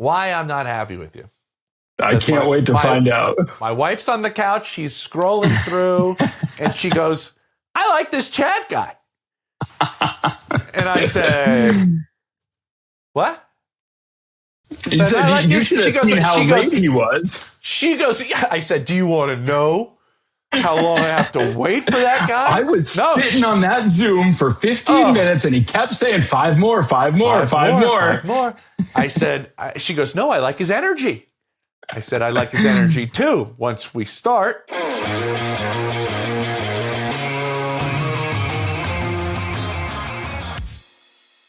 why I'm not happy with you. I can't wait to find out. My wife's on the couch. She's scrolling through, and she goes, I like this Chad guy. And I said, what? You said you should have seen how late he was. She goes, yeah. I said, do you want to know how long I have to wait for that guy? I was sitting on that Zoom for 15 minutes, and he kept saying, five more. I said, she goes, no, I like his energy. I said, I like his energy too. Once we start.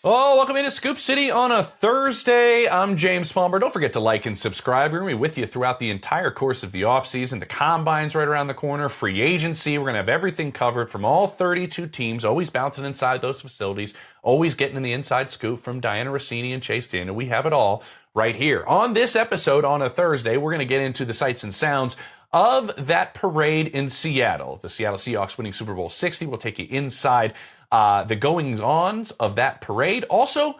Oh, welcome into Scoop City on a Thursday. I'm James Palmer. Don't forget to like and subscribe. We're going to be with you throughout the entire course of the offseason. The Combine's right around the corner. Free agency. We're going to have everything covered from all 32 teams, always bouncing inside those facilities, always getting in the inside scoop from Diana Rossini and Chase Daniel. We have it all right here. On this episode on a Thursday, we're going to get into the sights and sounds of that parade in Seattle. The Seattle Seahawks winning Super Bowl 60. We'll take you inside the goings-ons of that parade. Also,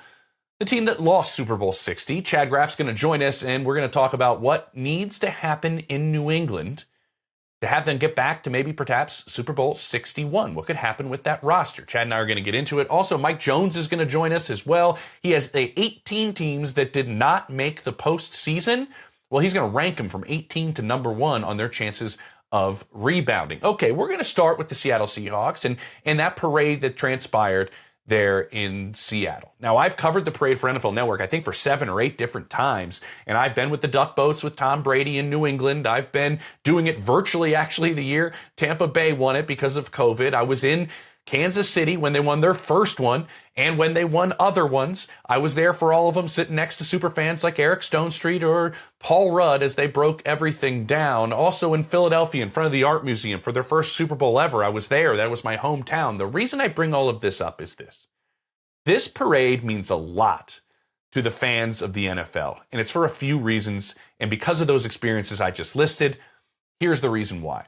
the team that lost Super Bowl 60. Chad Graff's going to join us, and we're going to talk about what needs to happen in New England to have them get back to maybe perhaps Super Bowl 61. What could happen with that roster? Chad and I are going to get into it. Also, Mike Jones is going to join us as well. He has the 18 teams that did not make the postseason. Well, he's going to rank them from 18 to number 1 on their chances of rebounding. Okay, we're going to start with the Seattle Seahawks and that parade that transpired there in Seattle. Now, I've covered the parade for NFL Network, I think, for 7 or 8 different times, and I've been with the Duck Boats with Tom Brady in New England. I've been doing it virtually, actually, the year Tampa Bay won it because of COVID. I was in Kansas City when they won their first one, and when they won other ones. I was there for all of them, sitting next to superfans like Eric Stonestreet or Paul Rudd as they broke everything down. Also in Philadelphia, in front of the Art Museum for their first Super Bowl ever. I was there. That was my hometown. The reason I bring all of this up is this. This parade means a lot to the fans of the NFL, and it's for a few reasons. And because of those experiences I just listed, here's the reason why.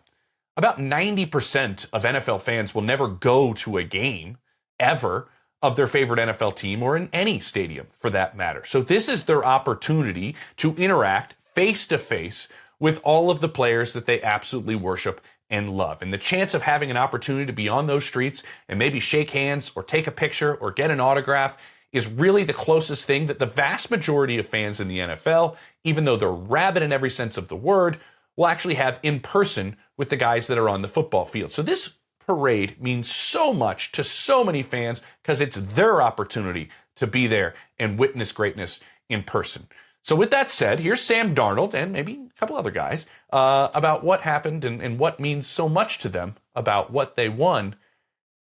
About 90% of NFL fans will never go to a game, ever, of their favorite NFL team or in any stadium for that matter. So this is their opportunity to interact face-to-face with all of the players that they absolutely worship and love. And the chance of having an opportunity to be on those streets and maybe shake hands or take a picture or get an autograph is really the closest thing that the vast majority of fans in the NFL, even though they're rabid in every sense of the word, will actually have in person with the guys that are on the football field. So this parade means so much to so many fans because it's their opportunity to be there and witness greatness in person. So with that said, here's Sam Darnold and maybe a couple other guys about what happened and what means so much to them about what they won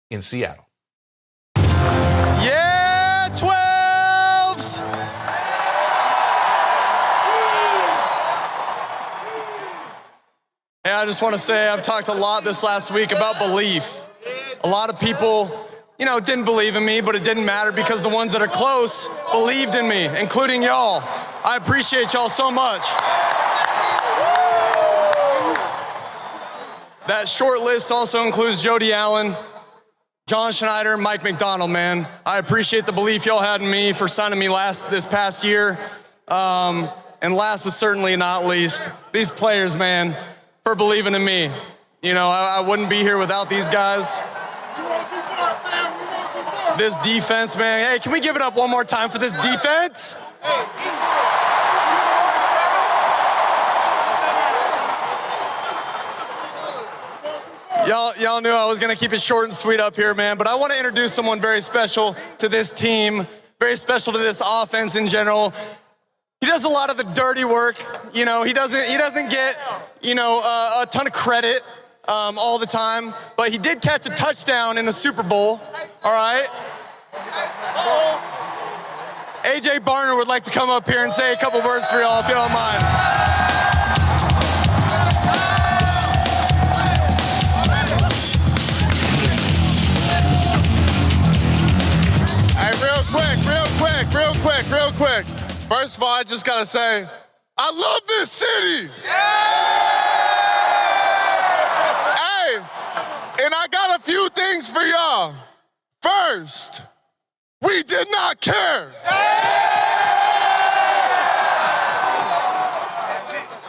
in Seattle. Yeah, 12s! Hey, I just want to say I've talked a lot this last week about belief. A lot of people, didn't believe in me, but it didn't matter because the ones that are close believed in me, including y'all. I appreciate y'all so much. That short list also includes Jody Allen, John Schneider, Mike McDonald, man. I appreciate the belief y'all had in me for signing me this past year. And last but certainly not least, these players, man, for believing in me. I wouldn't be here without these guys. This defense, man. Hey, can we give it up one more time for this defense? Y'all knew I was going to keep it short and sweet up here, man. But I want to introduce someone very special to this team, very special to this offense in general. He does a lot of the dirty work. He doesn't get, a ton of credit all the time. But he did catch a touchdown in the Super Bowl, all right? A.J. Barner would like to come up here and say a couple words for y'all, if you don't mind. Hey, real quick. First of all, I just gotta say, I love this city. Hey, and I got a few things for y'all. First, we did not care.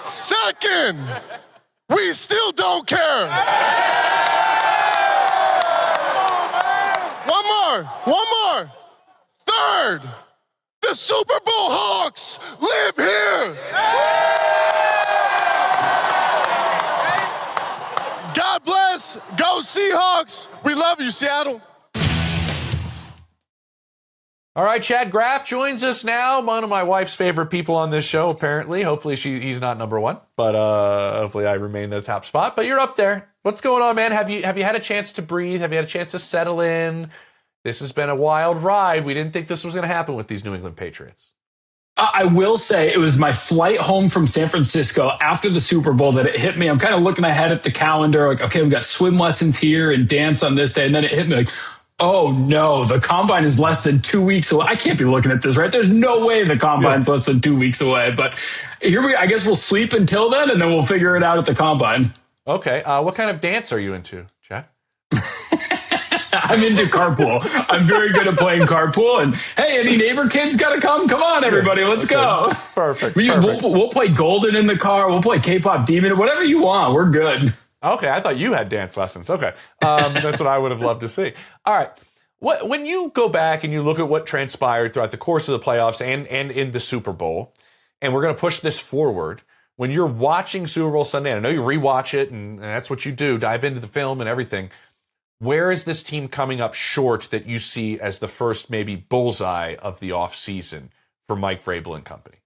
Second, we still don't care. One more. Third, the Super Bowl Hawks live here. God bless. Go Seahawks. We love you, Seattle. All right, Chad Graff joins us now. One of my wife's favorite people on this show, apparently. Hopefully he's not number one, but hopefully I remain in the top spot. But you're up there. What's going on, man? Have you had a chance to breathe? Have you had a chance to settle in? This has been a wild ride. We didn't think this was going to happen with these New England Patriots. I will say it was my flight home from San Francisco after the Super Bowl that it hit me. I'm kind of looking ahead at the calendar, like, okay, we got swim lessons here and dance on this day. And then it hit me like, oh no, the combine is less than 2 weeks away. I can't be looking at this, right? There's no way the combine's less than 2 weeks away. But I guess we'll sleep until then, and then we'll figure it out at the combine. Okay. What kind of dance are you into, Chad? I'm into carpool. I'm very good at playing carpool. And hey, any neighbor kids got to come? Come on, everybody. Let's go. Perfect. We'll play Golden in the car. We'll play K-pop Demon. Whatever you want. We're good. Okay. I thought you had dance lessons. Okay. That's what I would have loved to see. All right. When you go back and you look at what transpired throughout the course of the playoffs and in the Super Bowl, and we're going to push this forward, when you're watching Super Bowl Sunday, and I know you rewatch it, and that's what you do, dive into the film and everything, where is this team coming up short that you see as the first maybe bullseye of the offseason for Mike Vrabel and company?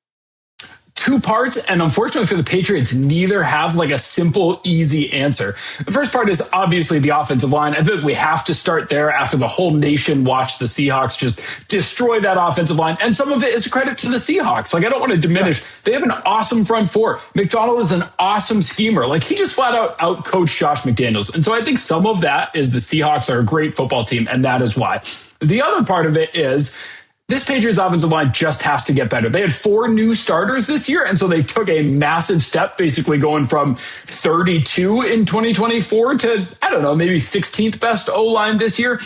Two parts, and unfortunately for the Patriots, neither have like a simple, easy answer. The first part is obviously the offensive line. I think we have to start there after the whole nation watched the Seahawks just destroy that offensive line. And some of it is a credit to the Seahawks. Like, I don't want to diminish. Yeah. They have an awesome front four. McDonald is an awesome schemer. Like, he just flat out coached Josh McDaniels. And so I think some of that is the Seahawks are a great football team, and that is why. The other part of it is this Patriots offensive line just has to get better. They had 4 new starters this year, and so they took a massive step, basically going from 32 in 2024 to, I don't know, maybe 16th best O-line this year.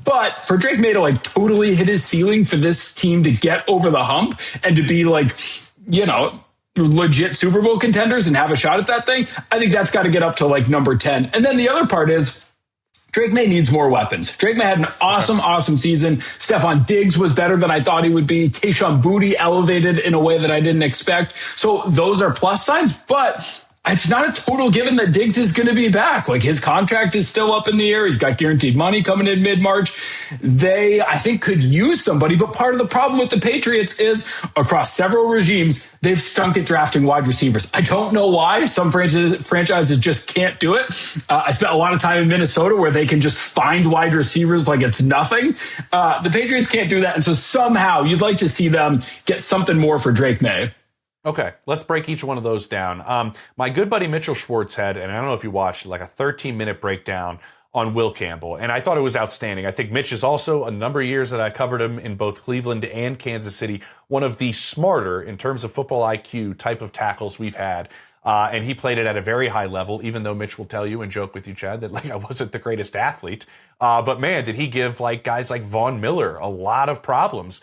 But for Drake Maye to like totally hit his ceiling for this team to get over the hump and to be like, legit Super Bowl contenders and have a shot at that thing, I think that's got to get up to like number 10. And then the other part is, Drake Maye needs more weapons. Drake Maye had an awesome season. Stephon Diggs was better than I thought he would be. Kayshon Boutte elevated in a way that I didn't expect. So those are plus signs, but it's not a total given that Diggs is going to be back. Like, his contract is still up in the air. He's got guaranteed money coming in mid-March. They, I think, could use somebody. But part of the problem with the Patriots is across several regimes, they've stunk at drafting wide receivers. I don't know why. Some franchises just can't do it. I spent a lot of time in Minnesota where they can just find wide receivers like it's nothing. The Patriots can't do that. And so somehow you'd like to see them get something more for Drake Maye. Okay, let's break each one of those down. My good buddy Mitchell Schwartz had, and I don't know if you watched, like a 13-minute breakdown on Will Campbell, and I thought it was outstanding. I think Mitch is also, a number of years that I covered him in both Cleveland and Kansas City, one of the smarter, in terms of football IQ, type of tackles we've had. And he played it at a very high level, even though Mitch will tell you and joke with you, Chad, that like I wasn't the greatest athlete. But man, did he give like guys like Von Miller a lot of problems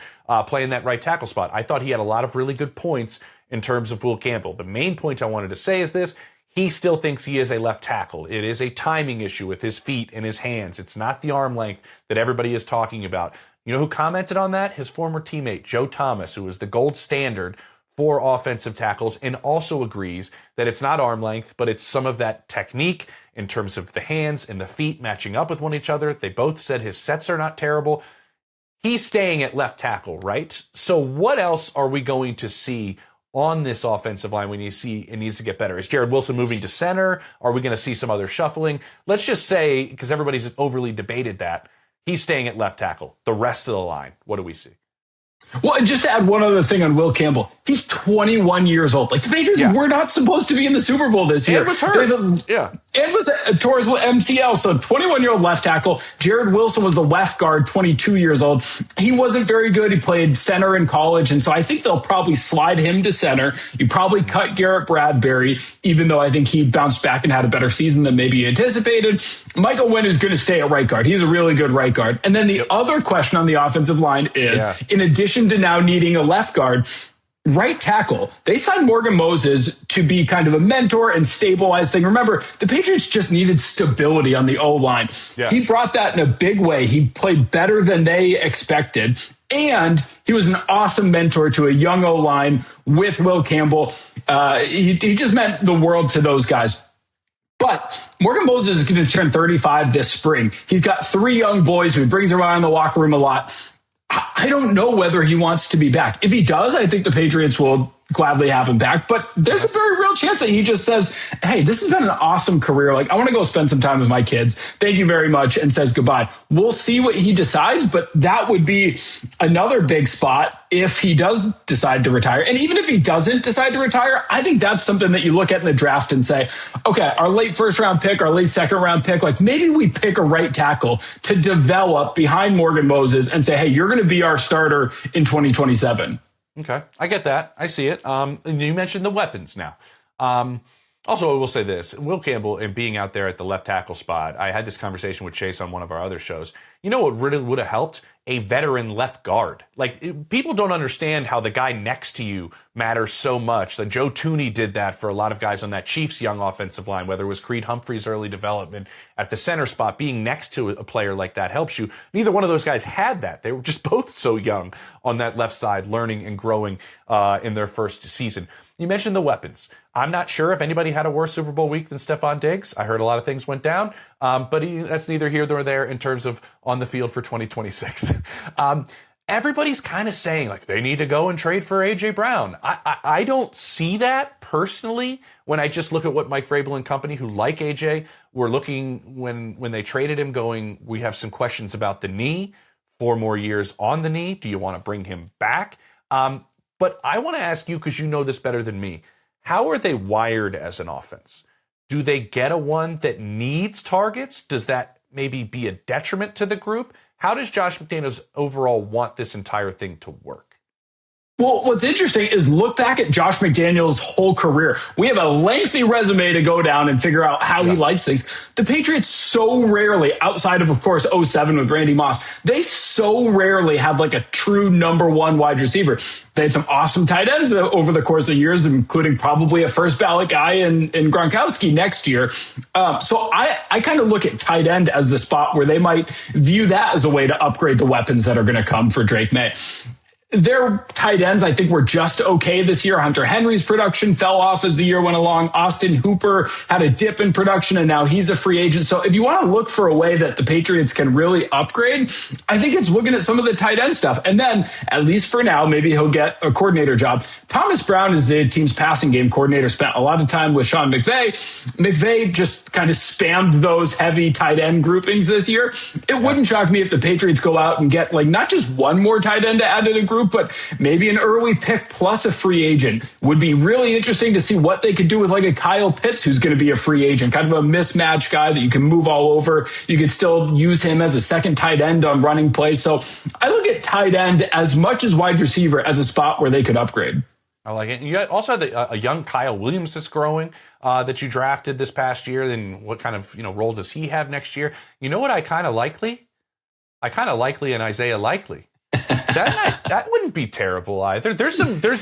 playing that right tackle spot. I thought he had a lot of really good points in terms of Will Campbell. The main point I wanted to say is this: he still thinks he is a left tackle. It is a timing issue with his feet and his hands. It's not the arm length that everybody is talking about. You know who commented on that? His former teammate, Joe Thomas, who was the gold standard for offensive tackles, and also agrees that it's not arm length, but it's some of that technique in terms of the hands and the feet matching up with one each other. They both said his sets are not terrible. He's staying at left tackle, right? So what else are we going to see on this offensive line when you see it needs to get better? Is Jared Wilson moving to center? Are we going to see some other shuffling? Let's just say, because everybody's overly debated that, he's staying at left tackle. The rest of the line, what do we see? Well, and just to add one other thing on Will Campbell, he's 21 years old. Like, the Patriots were not supposed to be in the Super Bowl this year. And was hurt. And was towards MCL. So 21-year-old left tackle. Jared Wilson was the left guard, 22 years old. He wasn't very good. He played center in college. And so I think they'll probably slide him to center. You probably cut Garrett Bradbury, even though I think he bounced back and had a better season than maybe anticipated. Michael Wynn is going to stay at right guard. He's a really good right guard. And then the other question on the offensive line is, in addition to now needing a left guard, Right tackle. They signed Morgan Moses to be kind of a mentor and stabilize thing. Remember, the Patriots just needed stability on the O-line. Yeah. He brought that in a big way. He played better than they expected. And he was an awesome mentor to a young O-line with Will Campbell. He just meant the world to those guys. But Morgan Moses is going to turn 35 this spring. He's got 3 young boys who he brings around in the locker room a lot. I don't know whether he wants to be back. If he does, I think the Patriots will gladly have him back. But there's a very real chance that he just says, hey, this has been an awesome career. Like, I want to go spend some time with my kids. Thank you very much, and says goodbye. We'll see what he decides, but that would be another big spot if he does decide to retire. And even if he doesn't decide to retire, I think that's something that you look at in the draft and say, okay, our late first round pick, our late second round pick, like maybe we pick a right tackle to develop behind Morgan Moses and say, hey, you're going to be our starter in 2027. Okay, I get that. I see it. And you mentioned the weapons now. Also, I will say this. Will Campbell and being out there at the left tackle spot, I had this conversation with Chase on one of our other shows. You know what really would have helped? A veteran left guard. Like, people don't understand how the guy next to you matters so much. Like, Joe Tooney did that for a lot of guys on that Chiefs young offensive line, whether it was Creed Humphrey's early development at the center spot. Being next to a player like that helps you. Neither one of those guys had that. They were just both so young on that left side, learning and growing in their first season. You mentioned the weapons. I'm not sure if anybody had a worse Super Bowl week than Stephon Diggs. I heard a lot of things went down, but that's neither here nor there in terms of on the field for 2026. Everybody's kind of saying, like, they need to go and trade for A.J. Brown. I don't see that personally when I just look at what Mike Vrabel and company who like A.J. were looking when they traded him, going, we have some questions about the knee, 4 more years on the knee. Do you want to bring him back? But I want to ask you, because you know this better than me, how are they wired as an offense? Do they get a one that needs targets? Does that maybe be a detriment to the group? How does Josh McDaniels overall want this entire thing to work? Well, what's interesting is look back at Josh McDaniels' whole career. We have a lengthy resume to go down and figure out how he likes things. The Patriots so rarely, outside of course, 07 with Randy Moss, they so rarely had like a true number 1 wide receiver. They had some awesome tight ends over the course of years, including probably a first ballot guy in Gronkowski next year. So I kind of look at tight end as the spot where they might view that as a way to upgrade the weapons that are going to come for Drake Maye. Their tight ends, I think, were just okay this year. Hunter Henry's production fell off as the year went along. Austin Hooper had a dip in production, and now he's a free agent. So if you want to look for a way that the Patriots can really upgrade, I think it's looking at some of the tight end stuff. And then, at least for now, maybe he'll get a coordinator job. Thomas Brown is the team's passing game coordinator, spent a lot of time with Sean McVay. McVay just kind of spammed those heavy tight end groupings this year. It wouldn't shock me if the Patriots go out and get like not just one more tight end to add to the group, but maybe an early pick plus a free agent. Would be really interesting to see what they could do with like a Kyle Pitts, who's going to be a free agent, kind of a mismatch guy that you can move all over. You could still use him as a second tight end on running plays. So I look at tight end as much as wide receiver as a spot where they could upgrade. I like it. You also have a young Kyle Williams that's growing that you drafted this past year. Then what kind of role does he have next year? You know what I kind of likely? I kind of likely an Isaiah Likely. That wouldn't be terrible either.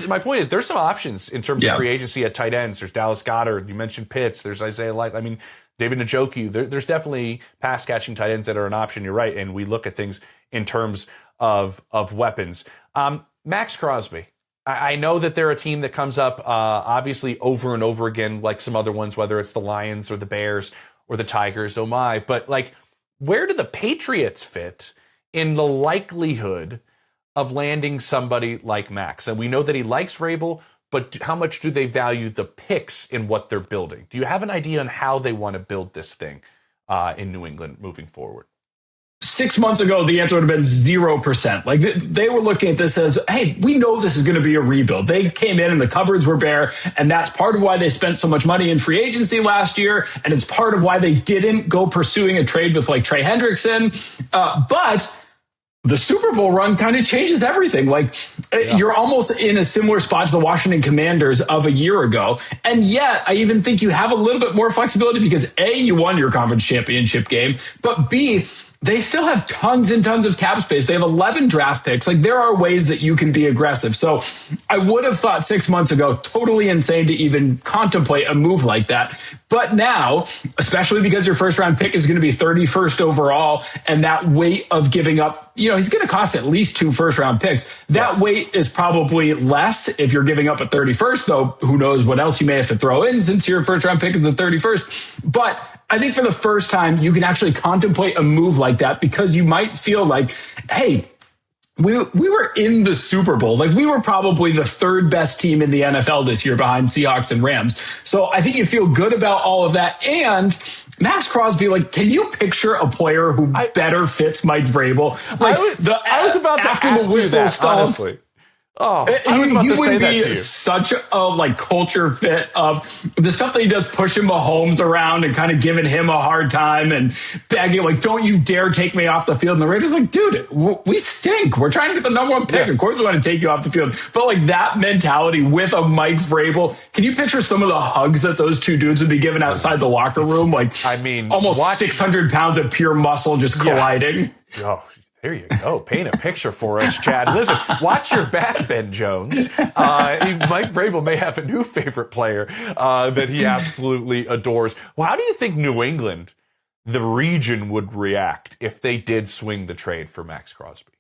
My point is there's some options in terms of free agency at tight ends. There's Dallas Goedert. You mentioned Pitts. There's Isaiah Likely. I mean, David Njoku. There's definitely pass catching tight ends that are an option. You're right. And we look at things in terms of weapons. Max Crosby. I know that they're a team that comes up obviously over and over again, like some other ones, whether it's the Lions or the Bears or the Tigers. Oh my! But like, where do the Patriots fit in the likelihood of landing somebody like Max? And we know that he likes Vrabel, but how much do they value the picks in what they're building? Do you have an idea on how they want to build this thing in New England moving forward? 6 months ago, the answer would have been 0%. Like they were looking at this as, hey, we know this is going to be a rebuild. They came in and the cupboards were bare, and that's part of why they spent so much money in free agency last year, and it's part of why they didn't go pursuing a trade with like Trey Hendrickson. But the Super Bowl run kind of changes everything. Like you're almost in a similar spot to the Washington Commanders of a year ago. And yet I even think you have a little bit more flexibility because A, you won your conference championship game, but B, they still have tons and tons of cap space. They have 11 draft picks. Like, there are ways that you can be aggressive. So I would have thought 6 months ago, totally insane to even contemplate a move like that. But now, especially because your first round pick is going to be 31st overall, and that weight of giving up, he's going to cost at least 2 first round picks. That weight is probably less if you're giving up a 31st, though who knows what else you may have to throw in since your first round pick is the 31st. But I think for the first time, you can actually contemplate a move like that, because you might feel like, hey, we were in the Super Bowl. Like, we were probably the 3rd best team in the NFL this year behind Seahawks and Rams. So I think you feel good about all of that. And Max Crosby, like, can you picture a player who better fits Mike Vrabel? Like, I was about to after ask the whistle you that, stalled, honestly. Oh, I was about he to say would that be to you. such a culture fit of the stuff that he does, pushing Mahomes around and kind of giving him a hard time and begging, like, don't you dare take me off the field. And the Raiders like, dude, we stink. We're trying to get the number 1 pick. Yeah. Of course we want to take you off the field. But like, that mentality with a Mike Vrabel, can you picture some of the hugs that those two dudes would be giving outside the locker room? Like, almost 600 pounds of pure muscle just colliding. Oh, there you go. Paint a picture for us, Chad. Listen, watch your back, Ben Jones. Mike Vrabel may have a new favorite player that he absolutely adores. Well, how do you think New England, the region, would react if they did swing the trade for Max Crosby?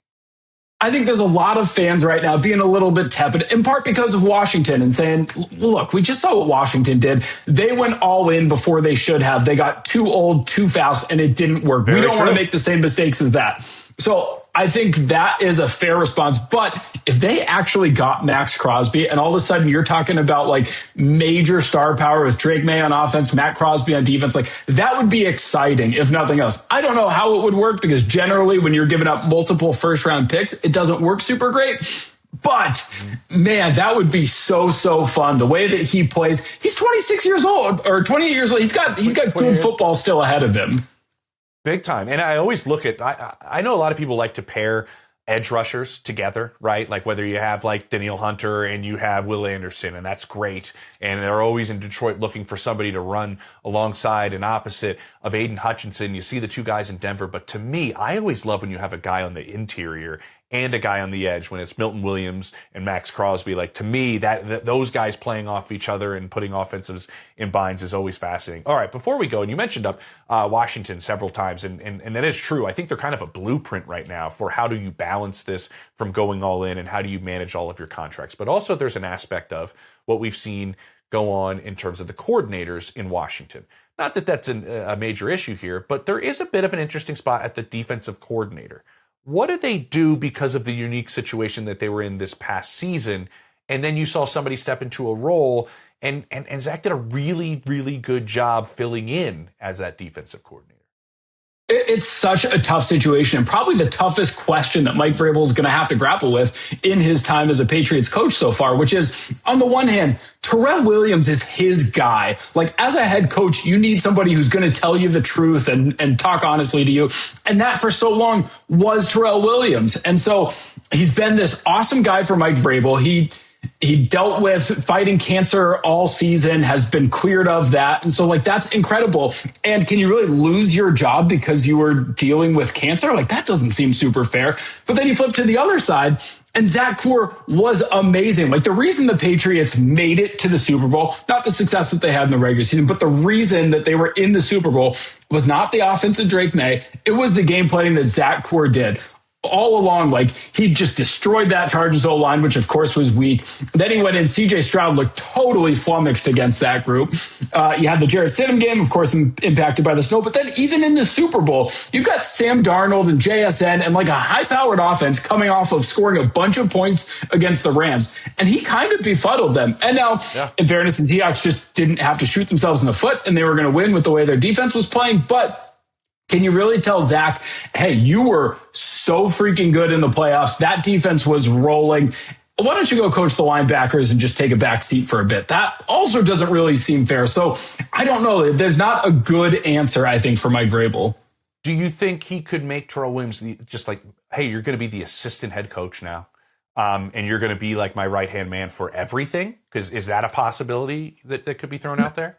I think there's a lot of fans right now being a little bit tepid, in part because of Washington, and saying, look, we just saw what Washington did. They went all in before they should have. They got too old, too fast, and it didn't work. We don't want to make the same mistakes as that. So I think that is a fair response. But if they actually got Max Crosby, and all of a sudden you're talking about like major star power with Drake Maye on offense, Matt Crosby on defense, like, that would be exciting, if nothing else. I don't know how it would work, because generally when you're giving up multiple first round picks, it doesn't work super great. But man, that would be so fun. The way that he plays, he's 26 years old or 28 years old. He's got good football still ahead of him. Big time. And I always look at, I know a lot of people like to pair edge rushers together, right? Like, whether you have like Danielle Hunter and you have Will Anderson, and that's great. And they're always in Detroit looking for somebody to run alongside and opposite of Aiden Hutchinson. You see the 2 guys in Denver. But to me, I always love when you have a guy on the interior and a guy on the edge, when it's Milton Williams and Max Crosby. Like, to me, that those guys playing off each other and putting offensives in binds is always fascinating. All right, before we go, and you mentioned up Washington several times, and that is true. I think they're kind of a blueprint right now for how do you balance this from going all in, and how do you manage all of your contracts. But also there's an aspect of what we've seen go on in terms of the coordinators in Washington. Not that that's a major issue here, but there is a bit of an interesting spot at the defensive coordinator. What did they do because of the unique situation that they were in this past season? And then you saw somebody step into a role, and Zach did a really, really good job filling in as that defensive coordinator. It's such a tough situation, and probably the toughest question that Mike Vrabel is going to have to grapple with in his time as a Patriots coach so far, which is, on the one hand, Terrell Williams is his guy. Like, as a head coach, you need somebody who's going to tell you the truth and talk honestly to you. And that for so long was Terrell Williams. And so he's been this awesome guy for Mike Vrabel. He dealt with fighting cancer all season, has been cleared of that. And so, like, that's incredible. And can you really lose your job because you were dealing with cancer? Like, that doesn't seem super fair. But then you flip to the other side, and Zach Cooper was amazing. Like, the reason the Patriots made it to the Super Bowl, not the success that they had in the regular season, but the reason that they were in the Super Bowl was not the offense of Drake Maye. It was the game planning that Zach Cooper did. All along, like, he just destroyed that Chargers O-line, which of course was weak. Then he went in. CJ Stroud looked totally flummoxed against that group. You had the Jarrett Stidham game, of course, impacted by the snow. But then even in the Super Bowl, you've got Sam Darnold and JSN and like a high-powered offense coming off of scoring a bunch of points against the Rams. And he kind of befuddled them. And now, in fairness, the Seahawks just didn't have to shoot themselves in the foot, and they were going to win with the way their defense was playing. But can you really tell Zach, hey, you were so freaking good in the playoffs. That defense was rolling. Why don't you go coach the linebackers and just take a back seat for a bit? That also doesn't really seem fair. So I don't know. There's not a good answer, I think, for Mike Vrabel. Do you think he could make Terrell Williams just like, hey, you're going to be the assistant head coach now, and you're going to be like my right-hand man for everything? Because is that a possibility that could be thrown out there?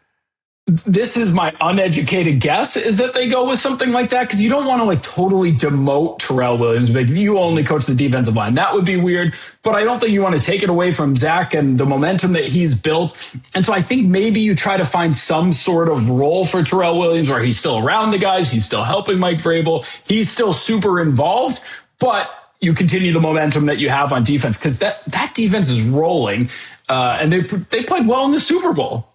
This is my uneducated guess, is that they go with something like that, because you don't want to like totally demote Terrell Williams. Like, you only coach the defensive line. That would be weird, but I don't think you want to take it away from Zach and the momentum that he's built. And so I think maybe you try to find some sort of role for Terrell Williams where he's still around the guys, he's still helping Mike Vrabel, he's still super involved, but you continue the momentum that you have on defense, because that defense is rolling, and they played well in the Super Bowl.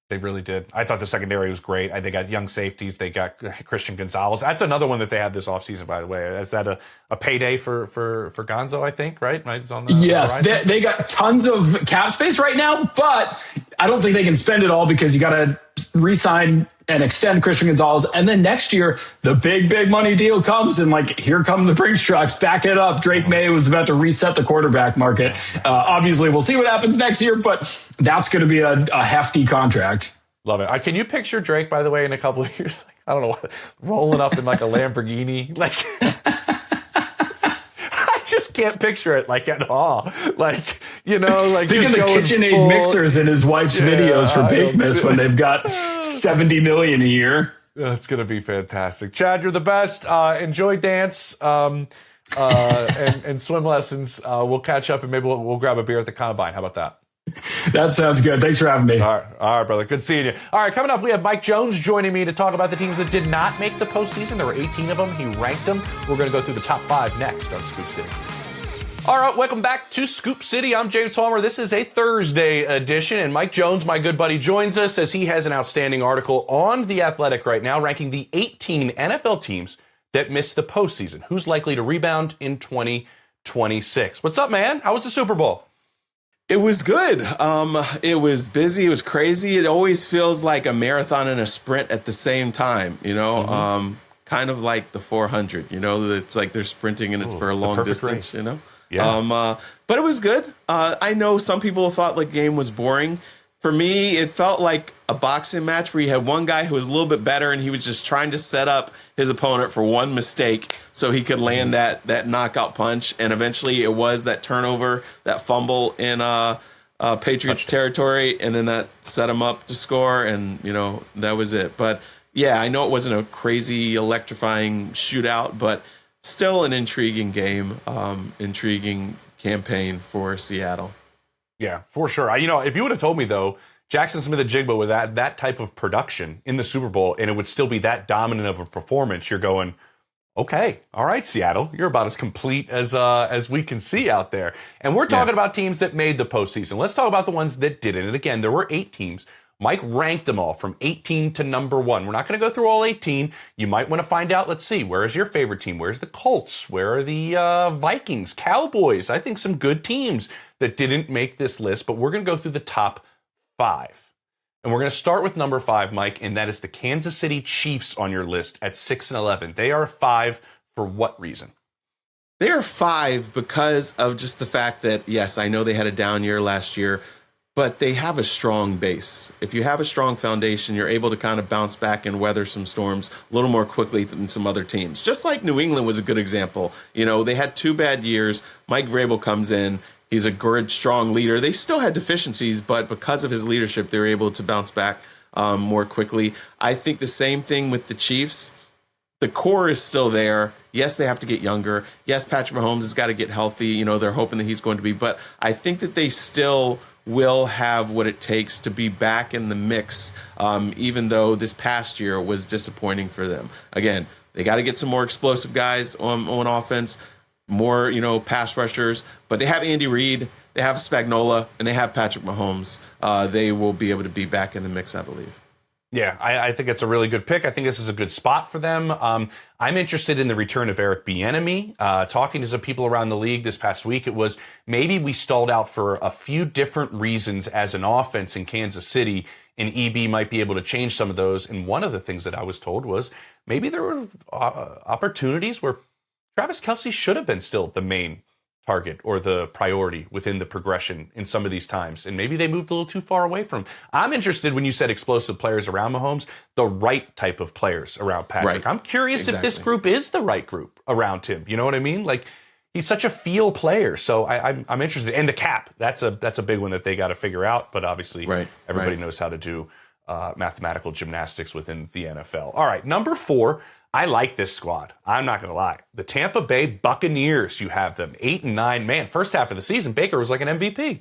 They really did. I thought the secondary was great. They got young safeties. They got Christian Gonzalez. That's another one that they had this offseason, by the way. Is that a payday for Gonzo, I think, right? It's on the yes, horizon? they got tons of cap space right now, but I don't think they can spend it all, because you got to re-sign and extend Christian Gonzalez. And then next year, the big money deal comes, and like, here come the Brinks trucks, back it up. Drake Maye was about to reset the quarterback market. Obviously, we'll see what happens next year, but that's going to be a hefty contract. Love it. Can you picture Drake, by the way, in a couple of years? I don't know, rolling up in like a Lamborghini? Like, I just can't picture it like at all. Like, like think of the KitchenAid mixers in his wife's videos for Bakemas when they've got $70 million a year. It's going to be fantastic. Chad, you're the best. Enjoy dance and swim lessons. We'll catch up and maybe we'll grab a beer at the Combine. How about that? That sounds good. Thanks for having me. All right, brother. Good seeing you. All right, coming up, we have Mike Jones joining me to talk about the teams that did not make the postseason. There were 18 of them. He ranked them. We're going to go through the top 5 next on Scoop City. All right, welcome back to Scoop City. I'm James Palmer. This is a Thursday edition, and Mike Jones, my good buddy, joins us as he has an outstanding article on The Athletic right now, ranking the 18 NFL teams that missed the postseason. Who's likely to rebound in 2026? What's up, man? How was the Super Bowl? It was good. It was busy. It was crazy. It always feels like a marathon and a sprint at the same time, kind of like the 400, it's like they're sprinting and it's for a long distance, race. Yeah. But it was good. I know some people thought the game was boring. For me, it felt like a boxing match where you had one guy who was a little bit better and he was just trying to set up his opponent for one mistake so he could land that knockout punch. And eventually it was that turnover, that fumble in Patriots territory, and then that set him up to score, and, that was it. But, yeah, I know it wasn't a crazy, electrifying shootout, but still an intriguing game, intriguing campaign for Seattle. Yeah, for sure. If you would have told me, though, Jackson Smith-Njigba with that type of production in the Super Bowl, and it would still be that dominant of a performance, you're going, okay, all right, Seattle, you're about as complete as we can see out there. And we're talking about teams that made the postseason. Let's talk about the ones that didn't. And again, there were 8 teams. Mike ranked them all from 18 to number 1. We're not going to go through all 18. You might want to find out, let's see, where is your favorite team? Where's the Colts? Where are the Vikings, Cowboys? I think some good teams that didn't make this list, but we're going to go through the top 5. And we're going to start with number 5, Mike, and that is the Kansas City Chiefs on your list at 6 and 11. They are 5 for what reason? They are 5 because of just the fact that, yes, I know they had a down year last year, but they have a strong base. If you have a strong foundation, you're able to kind of bounce back and weather some storms a little more quickly than some other teams. Just like New England was a good example. They had 2 bad years. Mike Vrabel comes in. He's a good, strong leader. They still had deficiencies, but because of his leadership, they were able to bounce back more quickly. I think the same thing with the Chiefs. The core is still there. Yes, they have to get younger. Yes, Patrick Mahomes has got to get healthy. They're hoping that he's going to be. But I think that they still will have what it takes to be back in the mix, even though this past year was disappointing for them. Again, they got to get some more explosive guys on offense, more, pass rushers. But they have Andy Reid, they have Spagnuolo, and they have Patrick Mahomes. They will be able to be back in the mix, I believe. Yeah, I think it's a really good pick. I think this is a good spot for them. I'm interested in the return of Eric Bieniemy. Talking to some people around the league this past week, it was maybe we stalled out for a few different reasons as an offense in Kansas City, and EB might be able to change some of those. And one of the things that I was told was maybe there were opportunities where Travis Kelce should have been still the main target or the priority within the progression in some of these times. And maybe they moved a little too far away from him. I'm interested when you said explosive players around Mahomes, the right type of players around Patrick. Right. I'm curious if this group is the right group around him. You know what I mean? Like, he's such a feel player. So I'm interested. And the cap, that's a big one that they got to figure out. But obviously everybody knows how to do mathematical gymnastics within the NFL. All right, number 4. I like this squad. I'm not going to lie. The Tampa Bay Buccaneers, you have them 8-9. Man, first half of the season, Baker was like an MVP.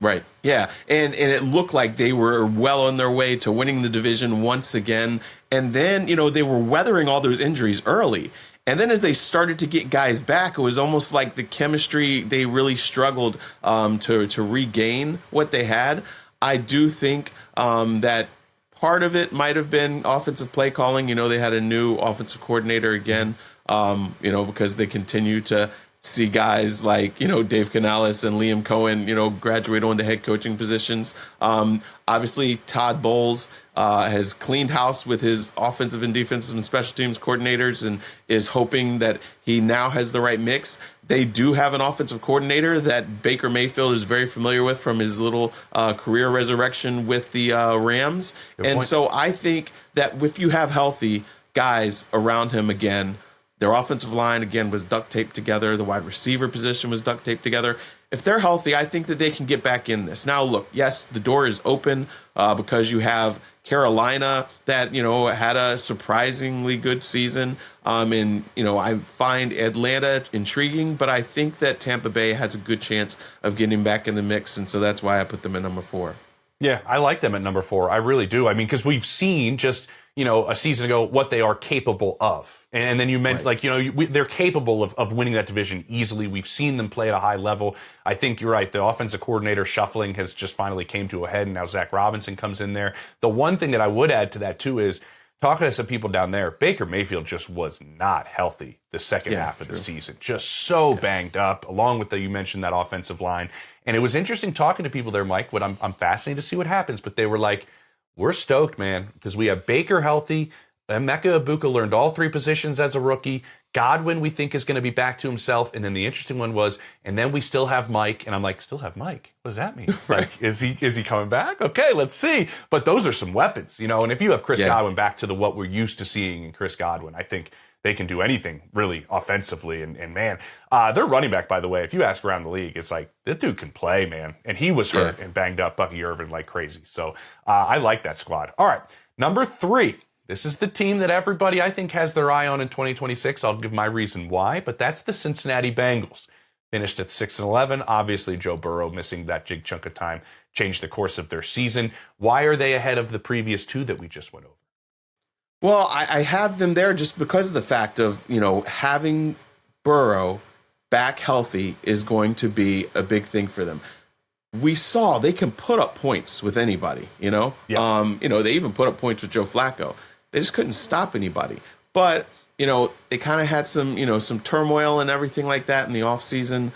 Right. Yeah. And it looked like they were well on their way to winning the division once again. And then, they were weathering all those injuries early. And then as they started to get guys back, it was almost like the chemistry, they really struggled to regain what they had. I do think that part of it might have been offensive play calling. They had a new offensive coordinator again, because they continue to see guys like, Dave Canales and Liam Cohen, graduate onto head coaching positions. Obviously, Todd Bowles has cleaned house with his offensive and defensive and special teams coordinators and is hoping that he now has the right mix. They do have an offensive coordinator that Baker Mayfield is very familiar with from his little career resurrection with the Rams. And so I think that if you have healthy guys around him again, their offensive line, again, was duct taped together. The wide receiver position was duct taped together. If they're healthy, I think that they can get back in this. Now, look, yes, the door is open because you have Carolina that, had a surprisingly good season. And, I find Atlanta intriguing, but I think that Tampa Bay has a good chance of getting back in the mix. And so that's why I put them at number 4. Yeah, I like them at number 4. I really do. I mean, because we've seen just, a season ago what they are capable of. And then you meant they're capable of winning that division easily. We've seen them play at a high level. I think you're right. The offensive coordinator shuffling has just finally came to a head, and now Zach Robinson comes in there. The one thing that I would add to that, too, is talking to some people down there, Baker Mayfield just was not healthy the second half of the season. Just so banged up, along with you mentioned that offensive line. And it was interesting talking to people there, Mike. I'm fascinated to see what happens, but they were like, we're stoked, man, because we have Baker healthy. Emeka Egbuka learned all 3 positions as a rookie. Godwin, we think, is going to be back to himself. And then the interesting one was, and then we still have Mike. And I'm like, still have Mike? What does that mean? Like, is he coming back? Okay, let's see. But those are some weapons, And if you have Chris Godwin back to what we're used to seeing in Chris Godwin, I think they can do anything really offensively. And man, their running back, by the way, if you ask around the league, it's like, this dude can play, man. And he was hurt and banged up Bucky Irvin like crazy. So I like that squad. All right, number 3. This is the team that everybody, I think, has their eye on in 2026. I'll give my reason why, but that's the Cincinnati Bengals. Finished at 6-11. Obviously, Joe Burrow missing that big chunk of time changed the course of their season. Why are they ahead of the previous 2 that we just went over? Well, I have them there just because of the fact of, having Burrow back healthy is going to be a big thing for them. We saw they can put up points with anybody, They even put up points with Joe Flacco. They just couldn't stop anybody. But, they kind of had some turmoil and everything like that in the offseason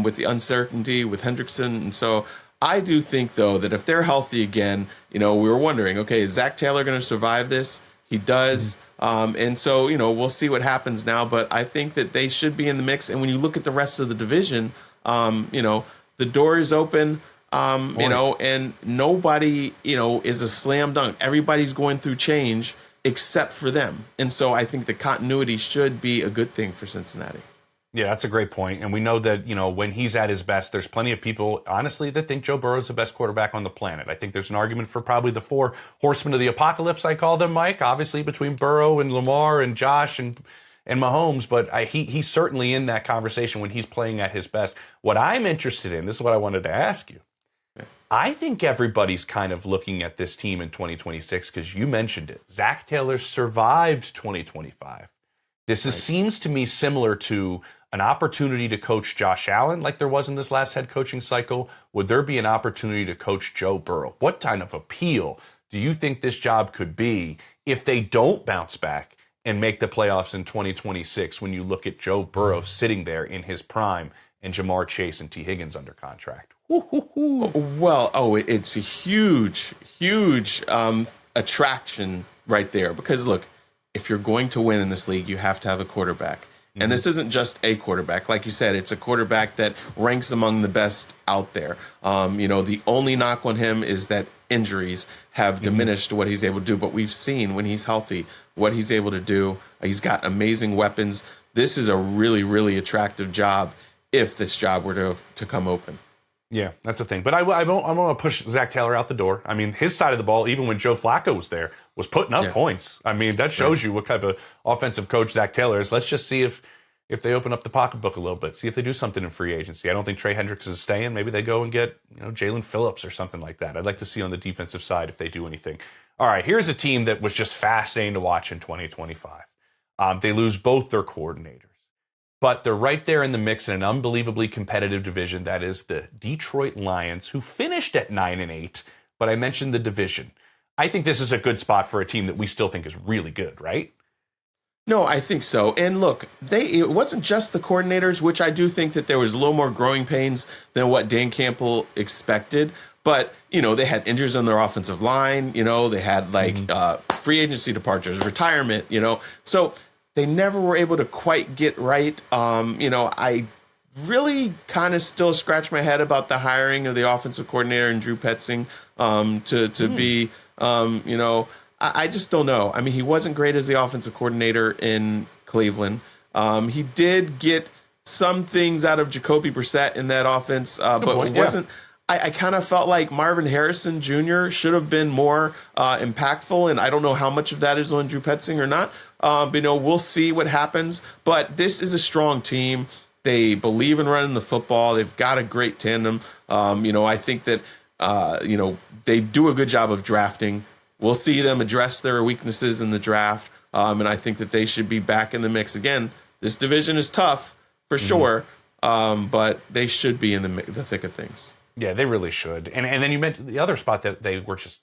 with the uncertainty with Hendrickson. And so I do think, though, that if they're healthy again, we were wondering, okay, is Zach Taylor going to survive this? He does. And so, we'll see what happens now. But I think that they should be in the mix. And when you look at the rest of the division, the door is open, and nobody, is a slam dunk. Everybody's going through change except for them. And so I think the continuity should be a good thing for Cincinnati. Yeah, that's a great point. And we know that, when he's at his best, there's plenty of people, honestly, that think Joe Burrow's the best quarterback on the planet. I think there's an argument for probably the 4 horsemen of the apocalypse, I call them, Mike, obviously between Burrow and Lamar and Josh and Mahomes, but he's certainly in that conversation when he's playing at his best. What I'm interested in, this is what I wanted to ask you. I think everybody's kind of looking at this team in 2026 because you mentioned it. Zach Taylor survived 2025. This seems to me similar to an opportunity to coach Josh Allen like there was in this last head coaching cycle. Would there be an opportunity to coach Joe Burrow? What kind of appeal do you think this job could be if they don't bounce back and make the playoffs in 2026 when you look at Joe Burrow sitting there in his prime and Jamar Chase and T. Higgins under contract? Well, it's a huge attraction right there because, look, if you're going to win in this league, you have to have a quarterback. Mm-hmm. And this isn't just a quarterback. Like you said, it's a quarterback that ranks among the best out there. The only knock on him is that injuries have diminished what he's able to do. But we've seen when he's healthy what he's able to do. He's got amazing weapons. This is a really, really attractive job if this job were to come open. Yeah, that's the thing. But I want to push Zach Taylor out the door. I mean, his side of the ball, even when Joe Flacco was there, was putting up points. I mean, that shows you what kind of offensive coach Zach Taylor is. Let's just see if they open up the pocketbook a little bit, see if they do something in free agency. I don't think Trey Hendricks is staying. Maybe they go and get Jalen Phillips or something like that. I'd like to see on the defensive side if they do anything. All right, here's a team that was just fascinating to watch in 2025. They lose both their coordinators. But they're right there in the mix in an unbelievably competitive division. That is the Detroit Lions, who finished at 9-8. But I mentioned the division. I think this is a good spot for a team that we still think is really good, right? No, I think so. And look, it wasn't just the coordinators, which I do think that there was a little more growing pains than what Dan Campbell expected. But, they had injuries on their offensive line. They had free agency departures, retirement, So they never were able to quite get right. I really kind of still scratch my head about the hiring of the offensive coordinator and Drew Petzing to be, I just don't know. I mean, he wasn't great as the offensive coordinator in Cleveland. He did get some things out of Jacoby Brissett in that offense, but it wasn't. I kind of felt like Marvin Harrison Jr. should have been more impactful, and I don't know how much of that is on Drew Petzing or not. But, we'll see what happens. But this is a strong team. They believe in running the football. They've got a great tandem. I think that, they do a good job of drafting. We'll see them address their weaknesses in the draft, and I think that they should be back in the mix. Again, this division is tough for sure, but they should be in the thick of things. Yeah, they really should. And then you mentioned the other spot that they were just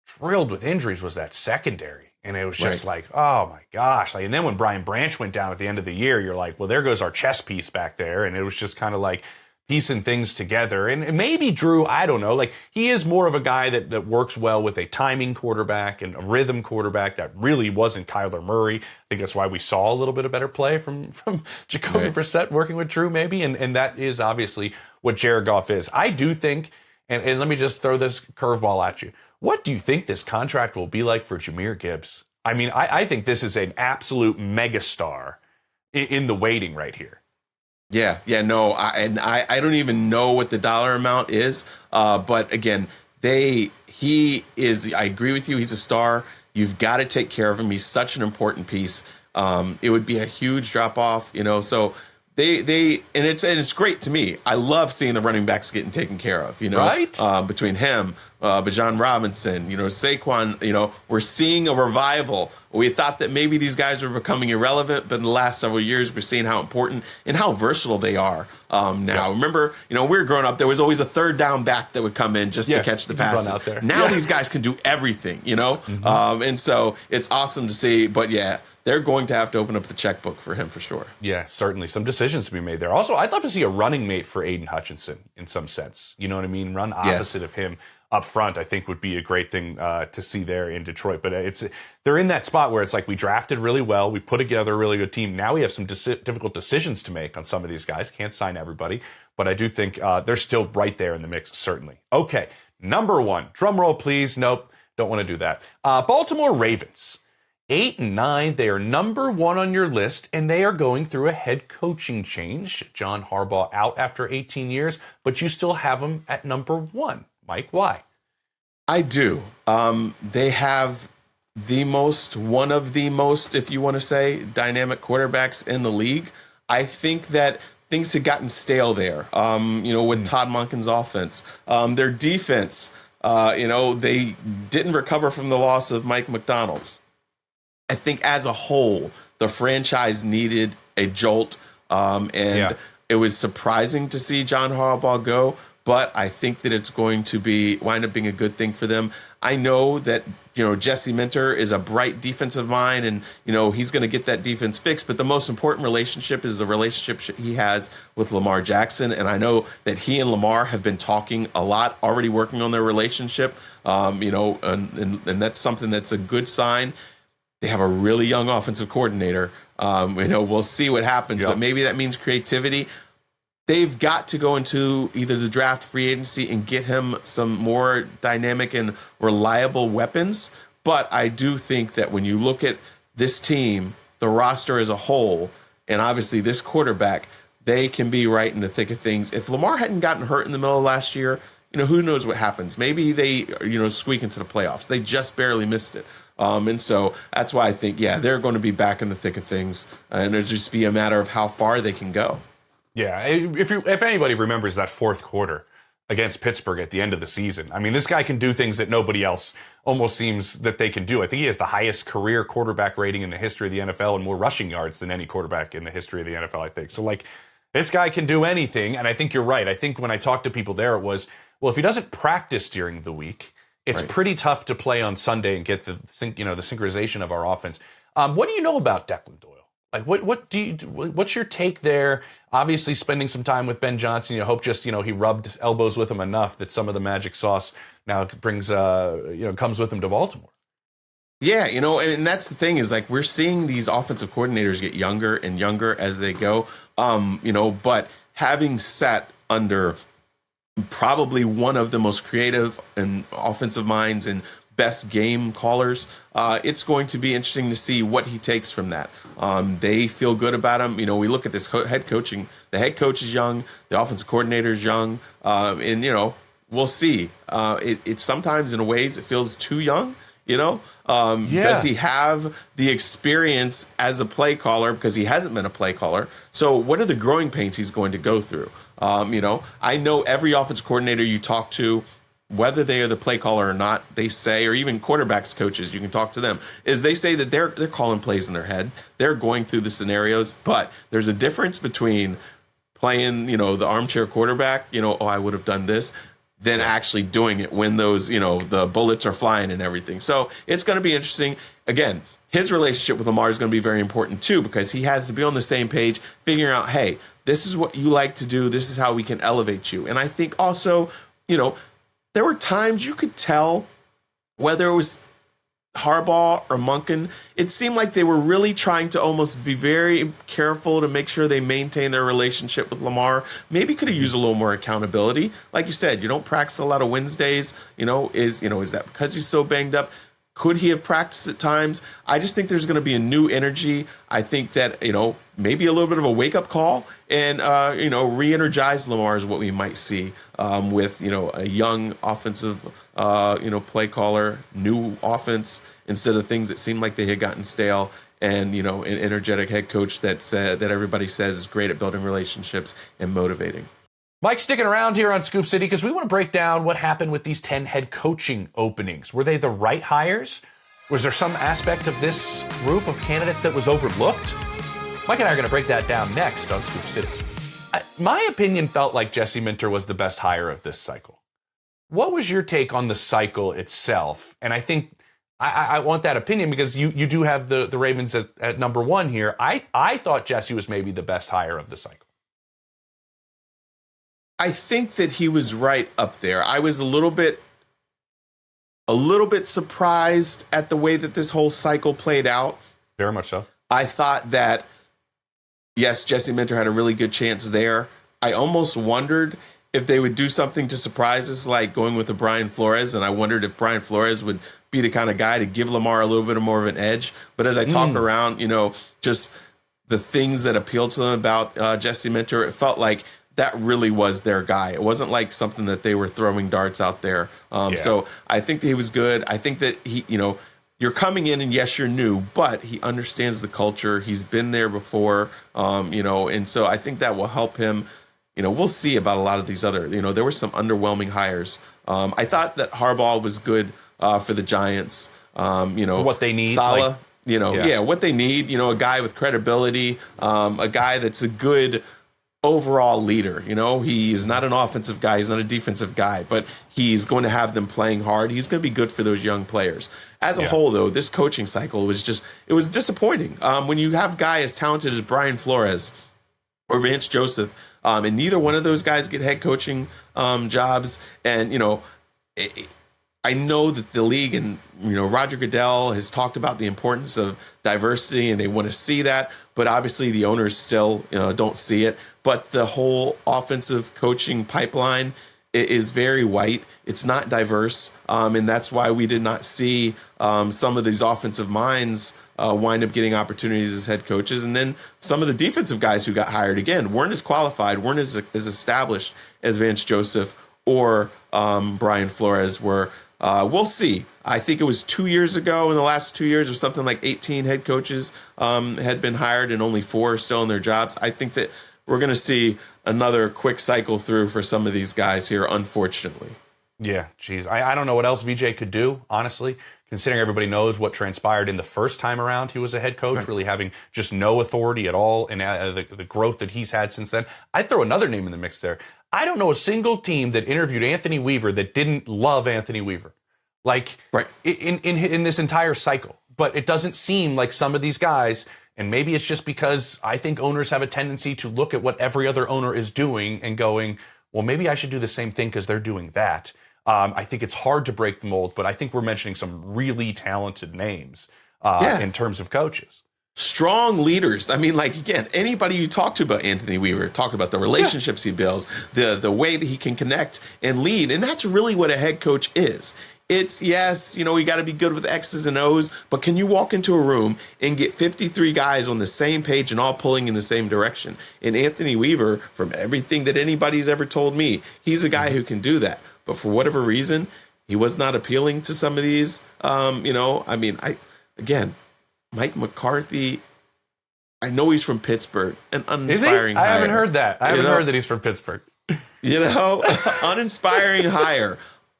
drilled with injuries was that secondary. And it was just like, oh my gosh. And then when Brian Branch went down at the end of the year, you're like, well, there goes our chess piece back there. And it was just kind of like piecing things together. And maybe Drew, I don't know, he is more of a guy that works well with a timing quarterback and a rhythm quarterback that really wasn't Kyler Murray. I think that's why we saw a little bit of better play from Jacoby Brissett working with Drew maybe. And that is obviously what Jared Goff is. I do think, and let me just throw this curveball at you. What do you think this contract will be like for Jahmyr Gibbs? I mean, I think this is an absolute megastar in the waiting right here. Yeah, no, I don't even know what the dollar amount is, but again, he is. I agree with you. He's a star. You've got to take care of him. He's such an important piece. It would be a huge drop off, So it's great to me. I love seeing the running backs getting taken care of, right? Between him, Bijan Robinson, Saquon, we're seeing a revival. We thought that maybe these guys were becoming irrelevant, but in the last several years, we're seeing how important and how versatile they are now. Yeah. Remember, we were growing up, there was always a third down back that would come in just to catch the passes. Now these guys can do everything, and so it's awesome to see. But they're going to have to open up the checkbook for him for sure. Yeah, certainly. Some decisions to be made there. Also, I'd love to see a running mate for Aiden Hutchinson in some sense. You know what I mean? Run opposite of him up front, I think would be a great thing to see there in Detroit. But they're in that spot where it's like we drafted really well. We put together a really good team. Now we have some difficult decisions to make on some of these guys. Can't sign everybody. But I do think they're still right there in the mix, certainly. Okay, number one. Drum roll, please. Nope, don't want to do that. Baltimore Ravens. 8-9, they are number one on your list, and they are going through a head coaching change. John Harbaugh out after 18 years, but you still have them at number one. Mike, why? I do. They have one of the most, if you want to say, dynamic quarterbacks in the league. I think that things had gotten stale there, with Todd Monken's offense. Their defense, they didn't recover from the loss of Mike McDonald. I think as a whole, the franchise needed a jolt, and it was surprising to see John Harbaugh go, but I think that it's going to wind up being a good thing for them. I know that, Jesse Minter is a bright defensive mind, and, he's going to get that defense fixed, but the most important relationship is the relationship he has with Lamar Jackson, and I know that he and Lamar have been talking a lot, already working on their relationship, and that's something that's a good sign. They have a really young offensive coordinator. We'll see what happens, but maybe that means creativity. They've got to go into either the draft, free agency, and get him some more dynamic and reliable weapons. But I do think that when you look at this team, the roster as a whole, and obviously this quarterback, they can be right in the thick of things. If Lamar hadn't gotten hurt in the middle of last year, who knows what happens? Maybe they, squeak into the playoffs. They just barely missed it. And so that's why I think, they're going to be back in the thick of things, and it'll just be a matter of how far they can go. Yeah, if anybody remembers that fourth quarter against Pittsburgh at the end of the season, I mean, this guy can do things that nobody else almost seems that they can do. I think he has the highest career quarterback rating in the history of the NFL and more rushing yards than any quarterback in the history of the NFL, I think. So, this guy can do anything, and I think you're right. I think when I talked to people there, it was, well, if he doesn't practice during the week, it's pretty tough to play on Sunday and get the synchronization of our offense. What do you know about Declan Doyle? What's your take there? Obviously, spending some time with Ben Johnson, you hope just he rubbed elbows with him enough that some of the magic sauce now brings comes with him to Baltimore. Yeah, and that's the thing is we're seeing these offensive coordinators get younger and younger as they go. But having sat under probably one of the most creative and offensive minds and best game callers, it's going to be interesting to see what he takes from that. They feel good about him. We look at this head coaching. The head coach is young. The offensive coordinator is young. And, we'll see. It sometimes in ways it feels too young. Does he have the experience as a play caller, because he hasn't been a play caller? So what are the growing pains he's going to go through? I know every offense coordinator you talk to, whether they are the play caller or not, they say, or even quarterbacks coaches, you can talk to them, is they say that they're calling plays in their head. They're going through the scenarios, but there's a difference between playing, the armchair quarterback, I would have done this, than actually doing it when those, the bullets are flying and everything. So it's going to be interesting. Again, his relationship with Lamar is going to be very important too, because he has to be on the same page, figuring out, hey, this is what you like to do. This is how we can elevate you. And I think also, there were times you could tell whether it was Harbaugh or Monken, it seemed like they were really trying to almost be very careful to make sure they maintain their relationship with Lamar. Maybe could have used a little more accountability. Like you said, you don't practice a lot of Wednesdays. Is that because he's so banged up? Could he have practiced at times? I just think there's going to be a new energy. I think that, maybe a little bit of a wake-up call and, re-energize Lamar is what we might see with, a young offensive, play caller, new offense, instead of things that seemed like they had gotten stale, and, an energetic head coach that everybody says is great at building relationships and motivating. Mike sticking around here on Scoop City because we want to break down what happened with these 10 head coaching openings. Were they the right hires? Was there some aspect of this group of candidates that was overlooked? Mike and I are going to break that down next on Scoop City. My opinion felt like Jesse Minter was the best hire of this cycle. What was your take on the cycle itself? And I think I want that opinion because you do have the Ravens at number one here. I thought Jesse was maybe the best hire of the cycle. I think that he was right up there. I was a little bit surprised at the way that this whole cycle played out. Very much so. I thought that, yes, Jesse Minter had a really good chance there. I almost wondered if they would do something to surprise us, like going with a Brian Flores, and I wondered if Brian Flores would be the kind of guy to give Lamar a little bit more of an edge. But as I talk around, just the things that appealed to them about Jesse Minter, it felt like that really was their guy. It wasn't like something that they were throwing darts out there. So I think that he was good. I think that he, you're coming in and yes, you're new, but he understands the culture. He's been there before, and so I think that will help him. We'll see about a lot of these other, there were some underwhelming hires. I thought that Harbaugh was good for the Giants. What they need. Saleh, what they need, a guy with credibility, a guy that's a good overall leader. He is not an offensive guy. He's not a defensive guy, but he's going to have them playing hard. He's going to be good for those young players. As a whole, though, this coaching cycle was it was disappointing. When you have a guy as talented as Brian Flores or Vance Joseph, and neither one of those guys get head coaching jobs. And, I know that the league and, Roger Goodell has talked about the importance of diversity and they want to see that. But obviously the owners still, don't see it. But the whole offensive coaching pipeline is very white. It's not diverse. And that's why we did not see some of these offensive minds wind up getting opportunities as head coaches. And then some of the defensive guys who got hired, again, weren't as qualified, weren't as established as Vance Joseph or Brian Flores were. We'll see. I think it was 2 years ago, in the last 2 years, or something like 18 head coaches had been hired and only 4 are still in their jobs. I think that we're going to see another quick cycle through for some of these guys here, unfortunately. Yeah, geez. I don't know what else VJ could do, honestly, considering everybody knows what transpired in the first time around he was a head coach, right, really having just no authority at all, and the growth that he's had since then. I'd throw another name in the mix there. I don't know a single team that interviewed Anthony Weaver that didn't love Anthony Weaver, like right, in this entire cycle. But it doesn't seem like some of these guys, and maybe it's just because I think owners have a tendency to look at what every other owner is doing and going, well, maybe I should do the same thing because they're doing that. I think it's hard to break the mold, but I think we're mentioning some really talented names in terms of coaches. Strong leaders. I mean, like, again, anybody you talk to about Anthony Weaver, talk about the relationships he builds, the way that he can connect and lead. And that's really what a head coach is. It's, yes, you got to be good with X's and O's, but can you walk into a room and get 53 guys on the same page and all pulling in the same direction? And Anthony Weaver, from everything that anybody's ever told me, he's a guy who can do that. But for whatever reason, he was not appealing to some of these. Mike McCarthy, I know he's from Pittsburgh, an uninspiring hire. I haven't heard that. I haven't heard that he's from Pittsburgh. Uninspiring hire.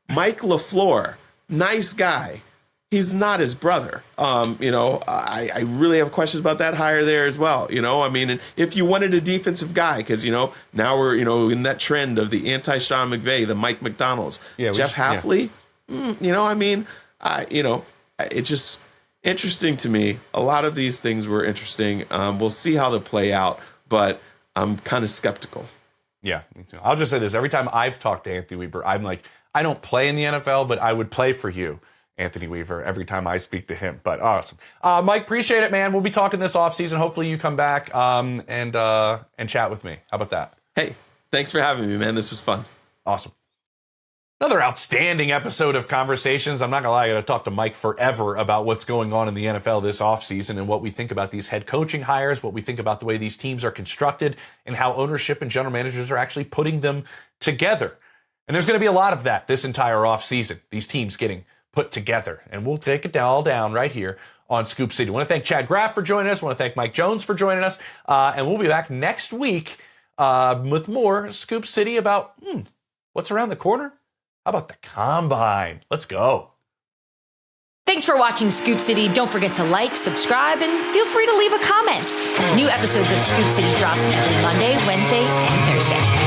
Mike LaFleur, nice guy. He's not his brother. I really have questions about that hire there as well. And if you wanted a defensive guy, because, now we're, in that trend of the anti-Sean McVay, the Mike McDonald's, Jeff Hafley, it's just interesting to me. A lot of these things were interesting. We'll see how they play out, but I'm kind of skeptical. Yeah, me too. I'll just say this. Every time I've talked to Anthony Weaver, I'm like, I don't play in the NFL, but I would play for you, Anthony Weaver, every time I speak to him. But awesome. Mike, appreciate it, man. We'll be talking this offseason. Hopefully you come back and chat with me. How about that? Hey, thanks for having me, man. This was fun. Awesome. Another outstanding episode of Conversations. I'm not going to lie, I got to talk to Mike forever about what's going on in the NFL this offseason and what we think about these head coaching hires, what we think about the way these teams are constructed, and how ownership and general managers are actually putting them together. And there's going to be a lot of that this entire offseason, these teams getting put together. And we'll take it all down right here on Scoop City. I want to thank Chad Graff for joining us. I want to thank Mike Jones for joining us. And we'll be back next week with more Scoop City about what's around the corner. How about the Combine? Let's go. Thanks for watching Scoop City. Don't forget to like, subscribe, and feel free to leave a comment. New episodes of Scoop City drop every Monday, Wednesday, and Thursday.